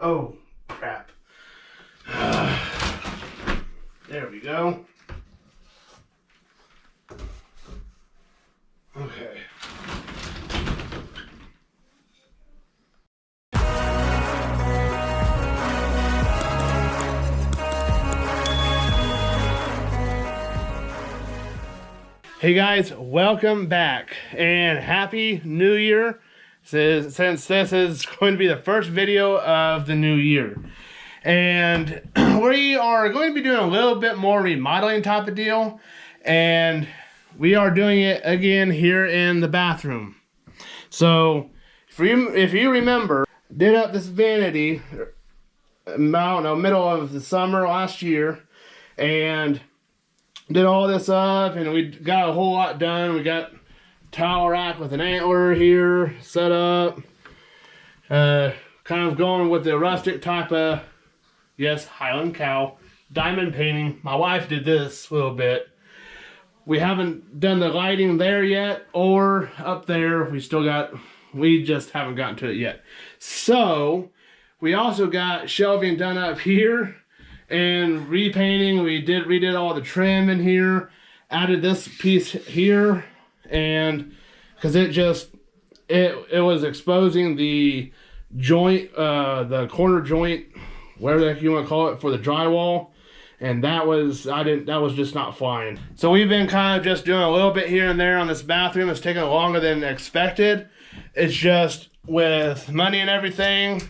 Oh, crap. There we go. Okay. Hey guys, welcome back and happy new year. Since this is going to be the first video of the new year, and we are going to be doing a little bit more remodeling type of deal, and we are doing it again here in the bathroom. So if you remember, did up this vanity, I don't know, middle of the summer last year, and did all this up, and we got a whole lot done. We got towel rack with an antler here set up, kind of going with the rustic type of, yes, Highland cow diamond painting. My wife did this a little bit. We haven't done the lighting there yet, or up there. We just haven't gotten to it yet. So we also got shelving done up here and repainting. We redid all the trim in here, added this piece here, and because it was exposing the joint, the corner joint, whatever the heck you want to call it, for the drywall, and that was just not flying. So we've been kind of just doing a little bit here and there on this bathroom. It's taking longer than expected. It's just with money and everything,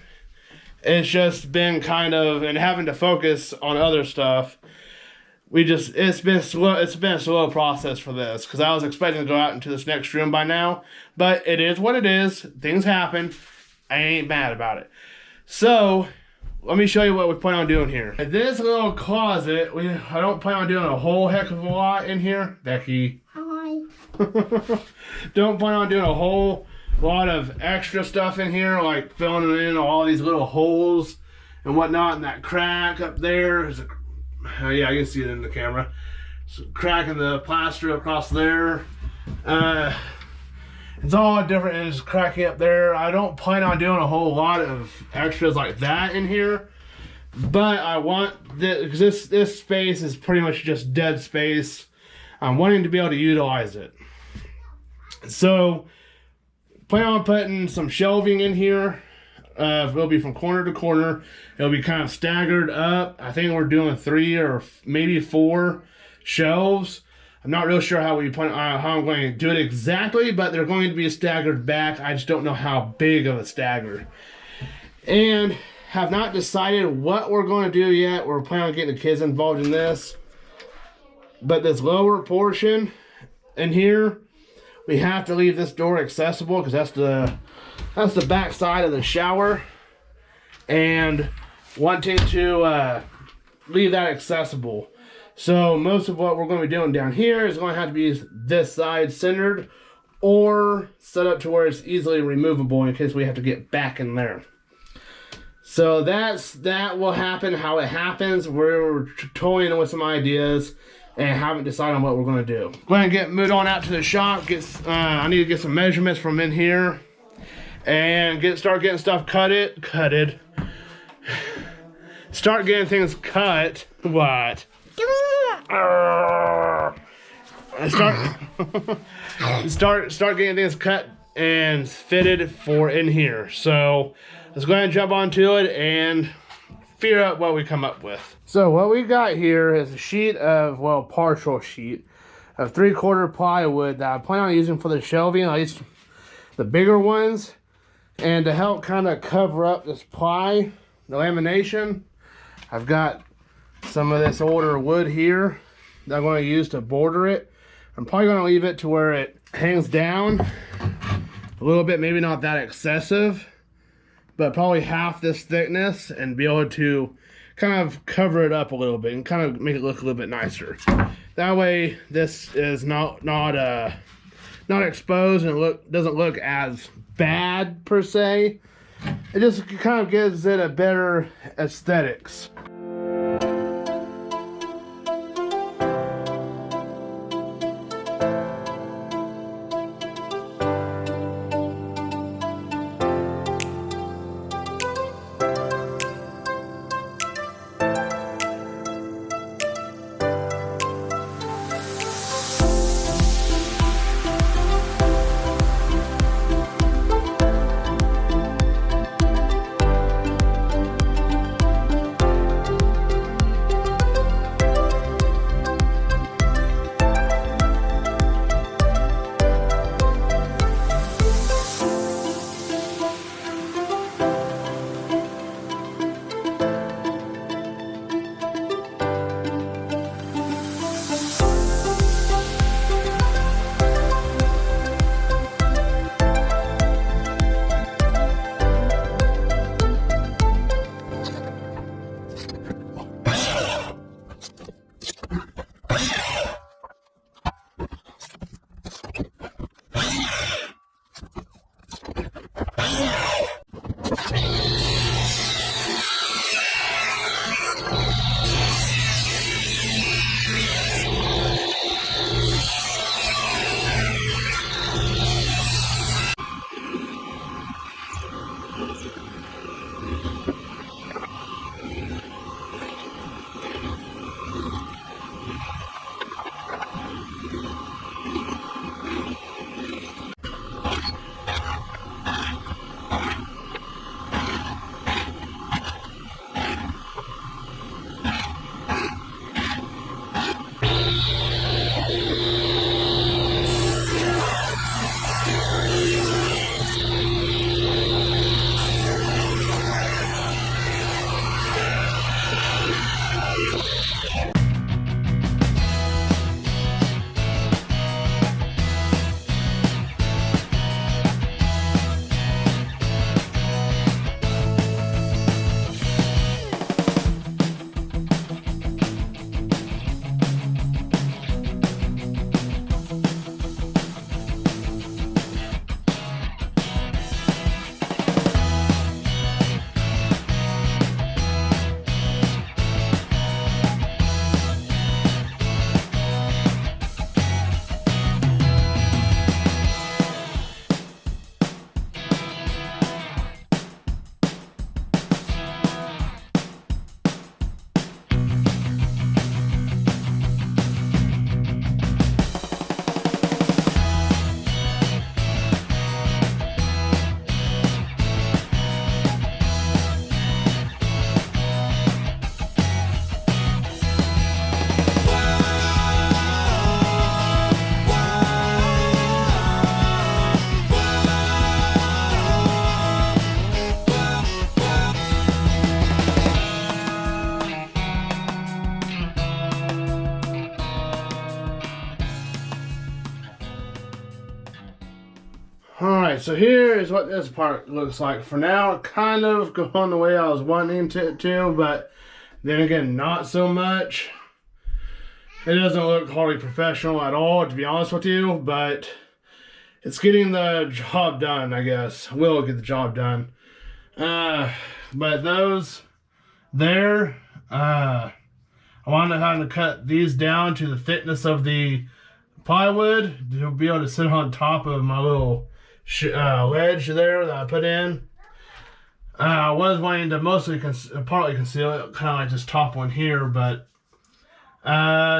it's just been kind of, and having to focus on other stuff, it's been a slow process for this, because I was expecting to go out into this next room by now, but it is what it is. Things happen. I ain't mad about it. So let me show you what we plan on doing here. This little closet, I don't plan on doing a whole heck of a lot in here. Becky. Hi. Don't plan on doing a whole lot of extra stuff in here, like filling in all these little holes and whatnot, and that crack up there is yeah, I can see it in the camera. It's a crack in the plaster across there. It's all different, and it's cracking up there. I don't plan on doing a whole lot of extras like that in here, but I want this, this space is pretty much just dead space. I'm wanting to be able to utilize it. So plan on putting some shelving in here. It'll be from corner to corner. It'll be kind of staggered up. I think we're doing 3 or maybe 4 shelves. I'm not real sure how I'm going to do it exactly, but they're going to be staggered back. I just don't know how big of a stagger. And have not decided what we're going to do yet. We're planning on getting the kids involved in this. But this lower portion in here, we have to leave this door accessible, because that's the back side of the shower, and wanting to leave that accessible. So most of what we're going to be doing down here is going to have to be this side centered, or set up to where it's easily removable in case we have to get back in there. So that will happen how it happens. We're toying with some ideas and haven't decided on what we're going to do. Go ahead and get moved on out to the shop. I need to get some measurements from in here, and start getting stuff cutted. Start getting things cut. What? Start getting things cut and fitted for in here. So let's go ahead and jump onto it and figure out what we come up with. So what we got here is a sheet of, well, partial sheet of 3/4 plywood that I plan on using for the shelving, at least the bigger ones. And to help kind of cover up this ply, the lamination, I've got some of this older wood here that I'm going to use to border it. I'm probably going to leave it to where it hangs down a little bit, maybe not that excessive, but probably half this thickness, and be able to kind of cover it up a little bit and kind of make it look a little bit nicer. That way this is not exposed, and it doesn't look as bad per se. It just kind of gives it a better aesthetics. Alright, so here is what this part looks like. For now, kind of going the way I was wanting it to, but then again, not so much. It doesn't look hardly professional at all, to be honest with you, but it's getting the job done, I guess. Will get the job done. But those there, I wanted to cut these down to the thickness of the plywood to be able to sit on top of my little ledge there that I put in. I was wanting to mostly partly conceal it, kind of like this top one here, but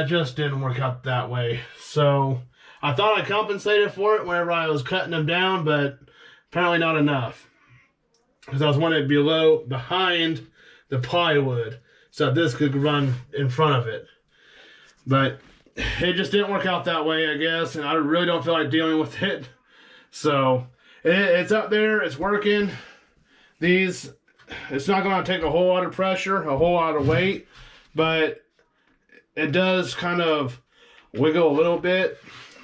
just didn't work out that way. So I thought I compensated for it whenever I was cutting them down, but apparently not enough, because I was wanting it behind the plywood so this could run in front of it. But it just didn't work out that way, I guess, and I really don't feel like dealing with it. So it's up there, it's working. It's not going to take a whole lot of pressure, a whole lot of weight, but it does kind of wiggle a little bit,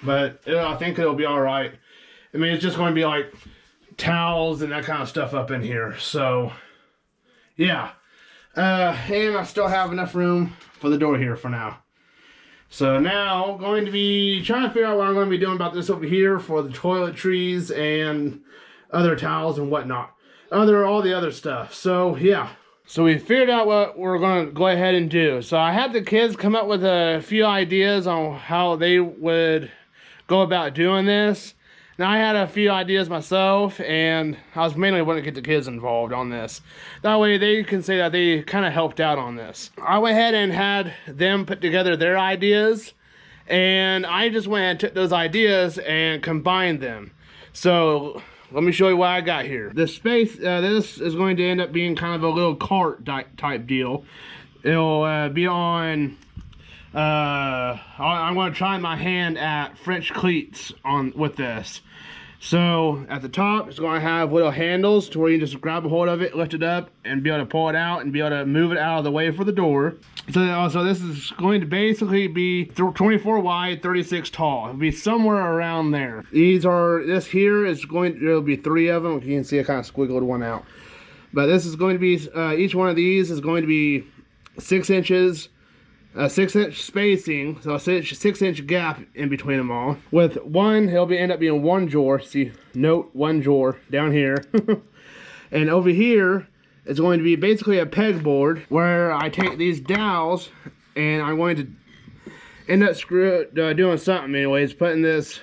but I think it'll be all right. I mean, it's just going to be like towels and that kind of stuff up in here. So yeah, and I still have enough room for the door here for now. So now I'm going to be trying to figure out what I'm going to be doing about this over here for the toiletries and other towels and whatnot. All the other stuff. So yeah. So we figured out what we're going to go ahead and do. So I had the kids come up with a few ideas on how they would go about doing this. Now I had a few ideas myself, and I was mainly wanting to get the kids involved on this. That way they can say that they kind of helped out on this. I went ahead and had them put together their ideas, and I just went and took those ideas and combined them. So let me show you what I got here. The space, this is going to end up being kind of a little cart type deal. It'll be on, I'm going to try my hand at French cleats with this. So at the top, it's going to have little handles to where you can just grab a hold of it, lift it up, and be able to pull it out and be able to move it out of the way for the door. So this is going to basically be 24 wide, 36 tall. It'll be somewhere around there. This here is there'll be 3 of them. You can see I kind of squiggled one out. But this is going to be, each one of these is going to be 6 inches. 6-inch spacing, so a 6-inch gap in between them all. With one, end up being 1 drawer. See, note 1 drawer down here. And over here, it's going to be basically a pegboard where I take these dowels and I'm going to end up doing something anyways, putting this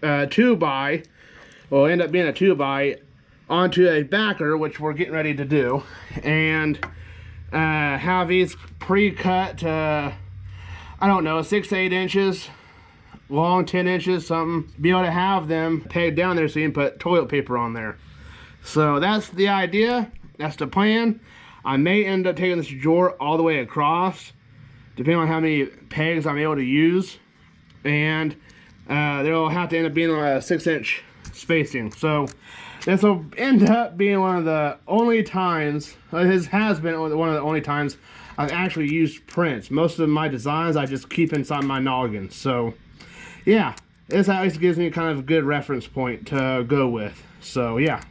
2x, will end up being a 2x, onto a backer, which we're getting ready to do. And have these pre-cut, I don't know, 6 to 8 inches long, 10 inches, something. Be able to have them pegged down there so you can put toilet paper on there. So that's the idea, that's the plan. I may end up taking this drawer all the way across, depending on how many pegs I'm able to use. And they'll have to end up being a 6-inch spacing. So this will end up being one of the only times, this has been one of the only times I've actually used prints. Most of my designs I just keep inside my noggin. So yeah, this at least gives me kind of a good reference point to go with. So yeah.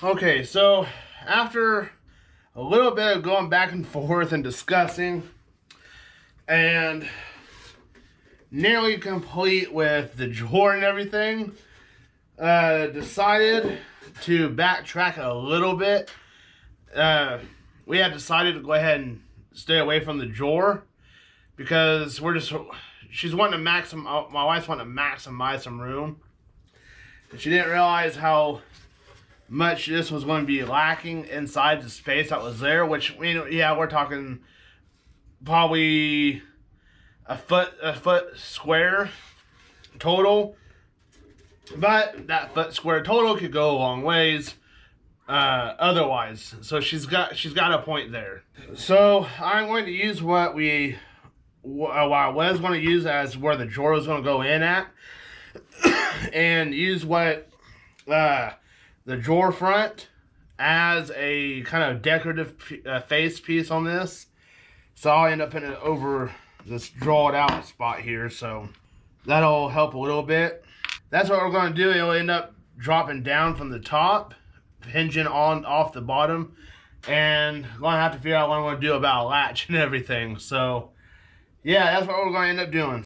Okay, so after a little bit of going back and forth and discussing, and nearly complete with the drawer and everything, decided to backtrack a little bit. We had decided to go ahead and stay away from the drawer because she's wanting to my wife's wanting to maximize some room. And she didn't realize how much this was going to be lacking inside the space that was there, which, yeah, we're talking probably a foot square total, but that foot square total could go a long ways otherwise. So she's got a point there. So I'm going to use what I was going to use as where the drawer was going to go in at, and use what the drawer front as a kind of decorative face piece on this. So I'll end up putting it over this draw it out spot here, so that'll help a little bit. That's what we're going to do. It'll end up dropping down from the top, hinging off the bottom, and going to have to figure out what I'm going to do about a latch and everything. So yeah, that's what we're going to end up doing.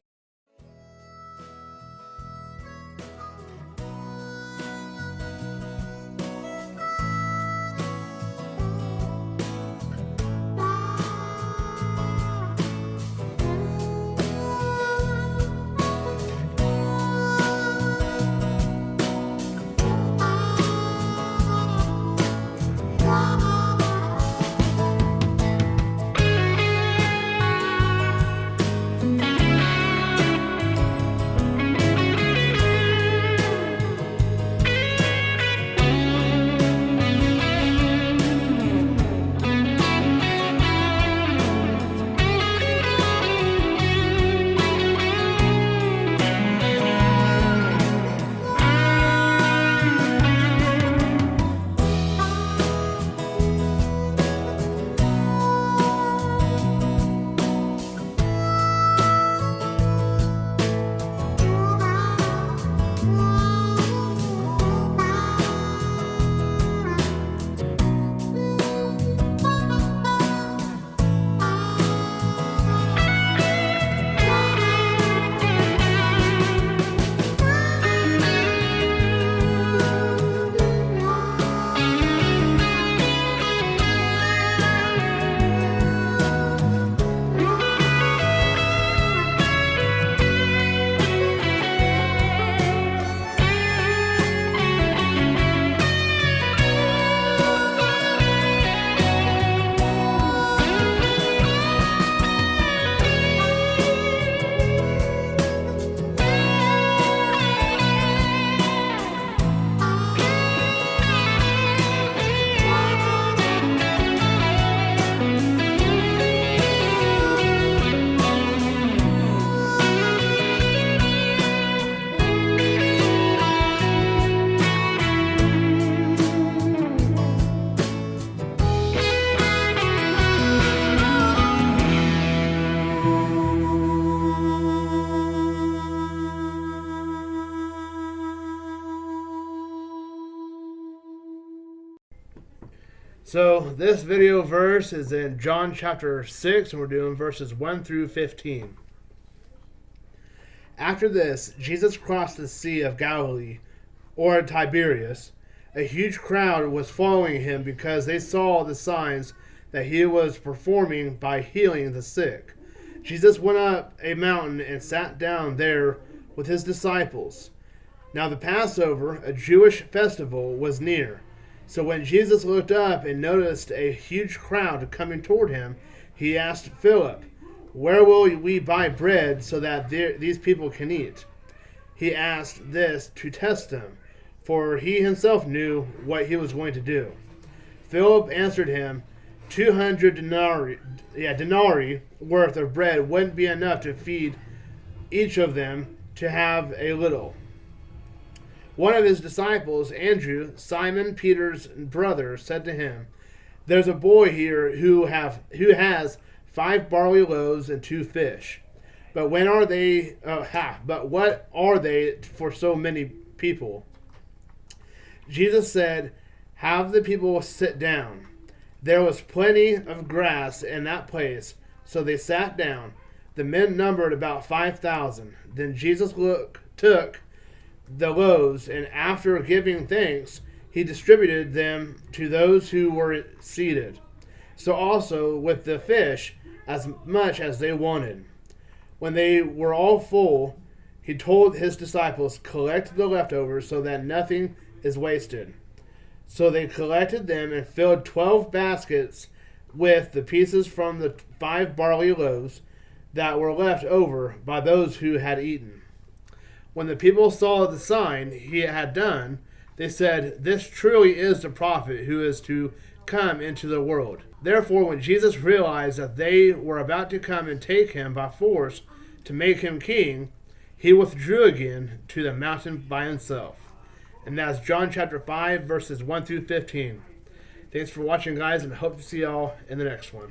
So this video verse is in John chapter 6, and we're doing verses 1 through 15. After this, Jesus crossed the Sea of Galilee, or Tiberias. A huge crowd was following him because they saw the signs that he was performing by healing the sick. Jesus went up a mountain and sat down there with his disciples. Now the Passover, a Jewish festival, was near. So when Jesus looked up and noticed a huge crowd coming toward him, he asked Philip, "Where will we buy bread so that these people can eat?" He asked this to test him, for he himself knew what he was going to do. Philip answered him, 200 denarii worth of bread wouldn't be enough to feed each of them to have a little. One of his disciples, Andrew, Simon Peter's brother, said to him, "There's a boy here who has 5 barley loaves and 2 fish. But what are they for so many people?" Jesus said, "Have the people sit down." There was plenty of grass in that place, so they sat down. The men numbered about 5,000. Then Jesus took the loaves, and after giving thanks, he distributed them to those who were seated. So also with the fish, as much as they wanted. When they were all full, he told his disciples, "Collect the leftovers so that nothing is wasted." So they collected them and filled 12 baskets with the pieces from the 5 barley loaves that were left over by those who had eaten. When the people saw the sign he had done, they said, "This truly is the prophet who is to come into the world." Therefore, when Jesus realized that they were about to come and take him by force to make him king, he withdrew again to the mountain by himself. And that's John chapter 5, verses 1 through 15. Thanks for watching, guys, and hope to see y'all in the next one.